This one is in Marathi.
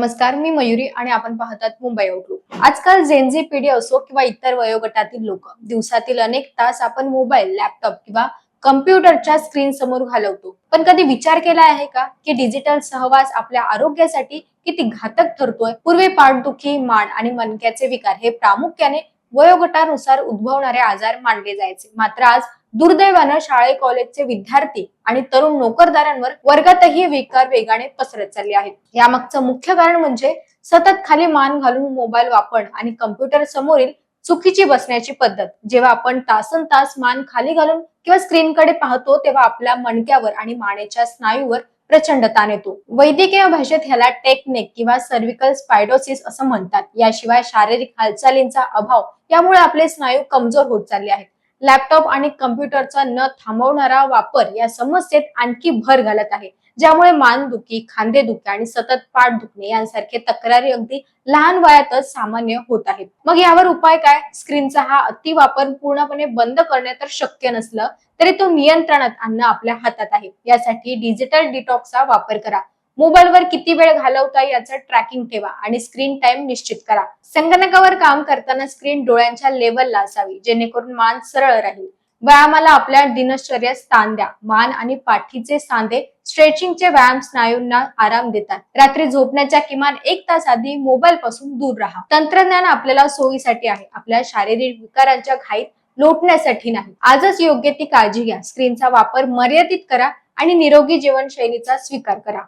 नमस्कार, मी मयुरी आणि आपण पाहतात मुंबई आउटलुक। आजकाल जेनझी पिढी असो किंवा इतर वयोगटातील लोक दिवसातील अनेक तास आपण मोबाईल, लॅपटॉप किंवा कम्प्युटरच्या स्क्रीन समोर घालवतो। पण कधी विचार केला आहे का की डिजिटल सहवास आपल्या आरोग्यासाठी किती घातक ठरतोय? पूर्वी पाठदुखी, मान आणि मणक्याचे विकार हे प्रामुख्याने वयोगटानुसार उद्भवणारे आजार मानले जायचे। मात्र आज दुर्दैवानं शाळे कॉलेजचे विद्यार्थी आणि तरुण नोकरदारांवर वर्गातही विकार वेगाने पसरत चालले आहेत। यामागचं मुख्य कारण म्हणजे सतत खाली मान घालून मोबाईल वापर आणि कम्प्युटर समोरील चुकीची बसण्याची पद्धत। जेव्हा आपण तासनतास मान खाली घालून किंवा स्क्रीनकडे पाहतो तेव्हा आपल्या मणक्यावर आणि मानेच्या स्नायूवर प्रचंड ताण येतो। वैद्यकीय भाषेत ह्याला टेकनेक किंवा सर्व्हिकल स्पायडोसिस असं म्हणतात। याशिवाय शारीरिक हालचालींचा अभाव यामुळे आपले स्नायू कमजोर होत चालले आहेत। लॅपटॉप आणि कम्प्युटरचा न थांबवणारा वापर या समस्येत आणखी भर घालत आहे, ज्यामुळे मानदुखी, खांदेदुखी आणि सतत पाठ दुखणे यांसारखे तक्रारी अगदी लहान वयातच सामान्य होत आहेत। मग यावर उपाय काय? स्क्रीनचा हा अतिवापर पूर्णपणे बंद करणे तर शक्य नसलं तरी तो नियंत्रणात आणणं आपल्या हातात आहे। यासाठी डिजिटल डिटॉक्सचा वापर करा। मोबाईलवर किती वेळ घालवता याचं ट्रॅकिंग ठेवा आणि स्क्रीन टाइम निश्चित करा। संगणकावर काम करताना स्क्रीन डोळ्यांच्या लेवलला असावी, जेणेकरून मान सरळ राहील। व्यायामाला आपल्या दिनचर्येत स्थान द्या। मान आणि पाठीचे सांधे स्ट्रेचिंगचे व्यायाम स्नायूंना आराम देतात। रात्री झोपण्याच्या किमान 1 तास आधी मोबाईल पासून दूर राहा। तंत्रज्ञान आपल्याला सोयीसाठी आहे, आपल्या शारीरिक विकारांच्या घाईत लोटण्यासाठी नाही। आजच योग्य ती काळजी घ्या, स्क्रीनचा वापर मर्यादित करा आणि निरोगी जीवनशैलीचा स्वीकार करा।